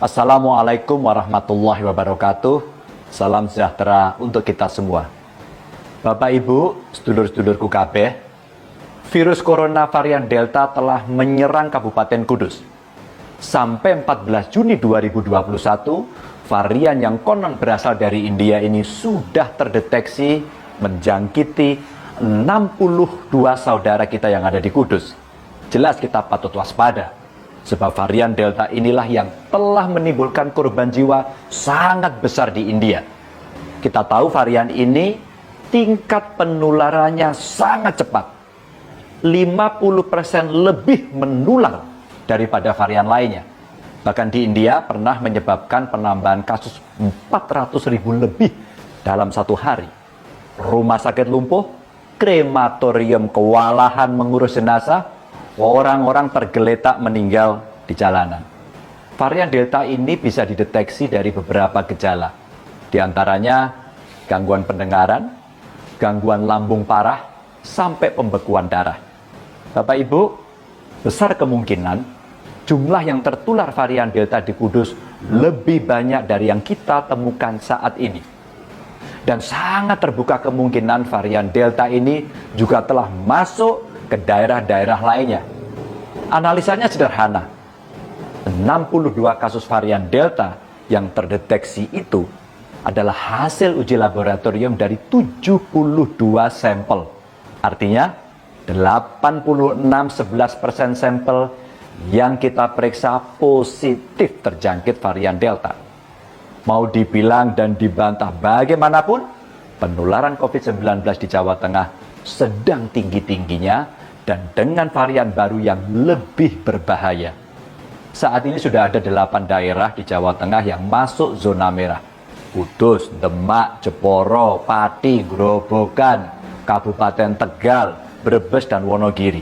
Assalamualaikum warahmatullahi wabarakatuh. Salam sejahtera untuk kita semua. Bapak Ibu, sedulur-sedulurku kabeh, virus corona varian Delta telah menyerang Kabupaten Kudus. Sampai 14 Juni 2021, varian yang konon berasal dari India ini sudah terdeteksi menjangkiti 62 saudara kita yang ada di Kudus. Jelas kita patut waspada, sebab varian Delta inilah yang telah menimbulkan korban jiwa sangat besar di India. Kita tahu varian ini tingkat penularannya sangat cepat. 50% lebih menular daripada varian lainnya. Bahkan di India pernah menyebabkan penambahan kasus 400.000 lebih dalam satu hari. Rumah sakit lumpuh, krematorium kewalahan mengurus jenazah, orang-orang tergeletak meninggal di jalanan. Varian Delta ini bisa dideteksi dari beberapa gejala. Di antaranya gangguan pendengaran, gangguan lambung parah, sampai pembekuan darah. Bapak Ibu, besar kemungkinan jumlah yang tertular varian Delta di Kudus lebih banyak dari yang kita temukan saat ini. Dan sangat terbuka kemungkinan varian Delta ini juga telah masuk ke daerah-daerah lainnya. Analisanya sederhana. 62 kasus varian Delta yang terdeteksi itu adalah hasil uji laboratorium dari 72 sampel. Artinya 11% sampel yang kita periksa positif terjangkit varian Delta. Mau dibilang dan dibantah bagaimanapun, penularan COVID-19 di Jawa Tengah sedang tinggi-tingginya dan dengan varian baru yang lebih berbahaya. Saat ini sudah ada 8 daerah di Jawa Tengah yang masuk zona merah. Kudus, Demak, Jeporo, Pati, Grobogan, Kabupaten Tegal, Brebes, dan Wonogiri.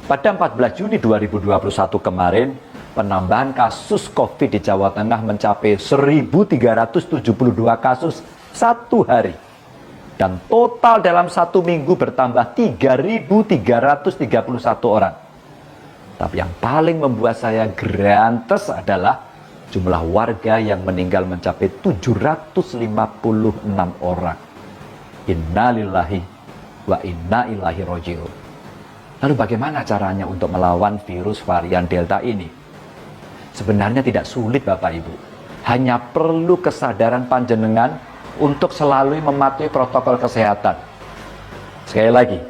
Pada 14 Juni 2021 kemarin, penambahan kasus COVID di Jawa Tengah mencapai 1.372 kasus satu hari. Dan total dalam satu minggu bertambah 3.331 orang. Tapi yang paling membuat saya gerantes adalah jumlah warga yang meninggal mencapai 756 orang. Innalillahi wa inna ilaihi raji'un. Lalu bagaimana caranya untuk melawan virus varian Delta ini? Sebenarnya tidak sulit Bapak Ibu. Hanya perlu kesadaran panjenengan untuk selalu mematuhi protokol kesehatan. Sekali lagi,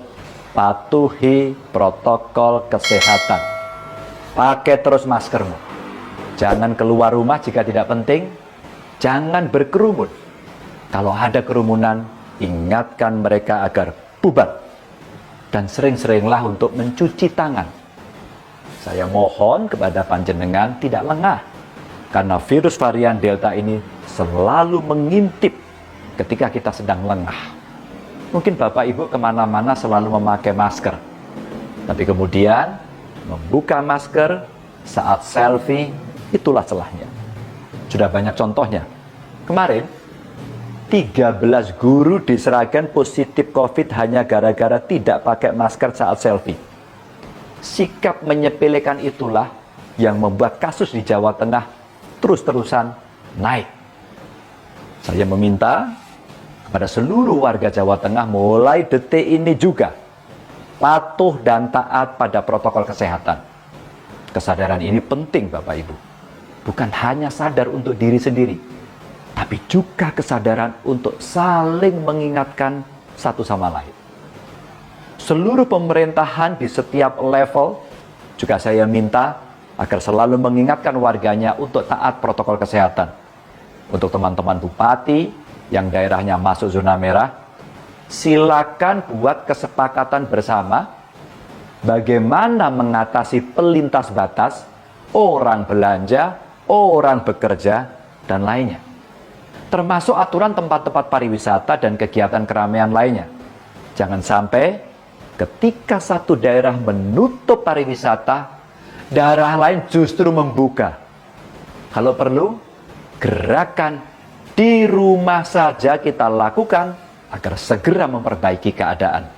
patuhi protokol kesehatan. Pakai terus maskermu. Jangan keluar rumah jika tidak penting. Jangan berkerumun. Kalau ada kerumunan, ingatkan mereka agar bubar. Dan sering-seringlah untuk mencuci tangan. Saya mohon kepada panjenengan tidak lengah. Karena virus varian Delta ini selalu mengintip ketika kita sedang lengah. Mungkin Bapak Ibu kemana-mana selalu memakai masker. Tapi kemudian membuka masker saat selfie, itulah celahnya. Sudah banyak contohnya. Kemarin 13 guru di Sragen positif COVID hanya gara-gara tidak pakai masker saat selfie. Sikap menyepelekan itulah yang membuat kasus di Jawa Tengah terus-terusan naik. Saya meminta kepada seluruh warga Jawa Tengah mulai detik ini juga patuh dan taat pada protokol kesehatan. Kesadaran ini penting Bapak Ibu. Bukan hanya sadar untuk diri sendiri, tapi juga kesadaran untuk saling mengingatkan satu sama lain. Seluruh pemerintahan di setiap level juga saya minta agar selalu mengingatkan warganya untuk taat protokol kesehatan. Untuk teman-teman bupati yang daerahnya masuk zona merah, silakan buat kesepakatan bersama bagaimana mengatasi pelintas batas, orang belanja, orang bekerja, dan lainnya. Termasuk aturan tempat-tempat pariwisata dan kegiatan keramaian lainnya. Jangan sampai ketika satu daerah menutup pariwisata, daerah lain justru membuka. Kalau perlu, gerakan di rumah saja kita lakukan agar segera memperbaiki keadaan.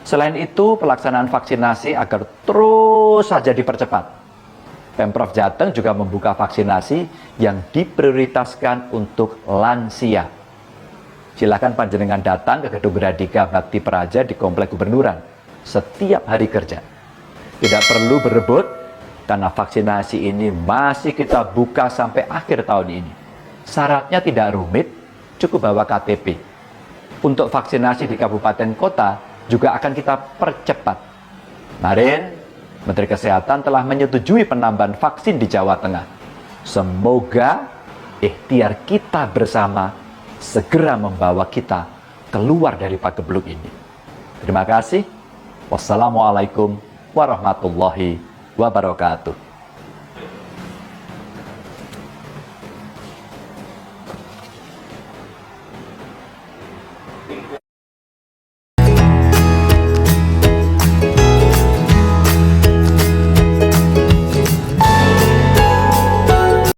Selain itu, pelaksanaan vaksinasi agar terus saja dipercepat. Pemprov Jateng juga membuka vaksinasi yang diprioritaskan untuk lansia. Silakan panjenengan datang ke Gedung Gradika Bakti Praja di Komplek Gubernuran setiap hari kerja. Tidak perlu berebut, karena vaksinasi ini masih kita buka sampai akhir tahun ini. Syaratnya tidak rumit, cukup bawa KTP. Untuk vaksinasi di kabupaten kota juga akan kita percepat. Kemarin, Menteri Kesehatan telah menyetujui penambahan vaksin di Jawa Tengah. Semoga ikhtiar kita bersama segera membawa kita keluar dari pagebluk ini. Terima kasih. Wassalamualaikum warahmatullahi wabarakatuh.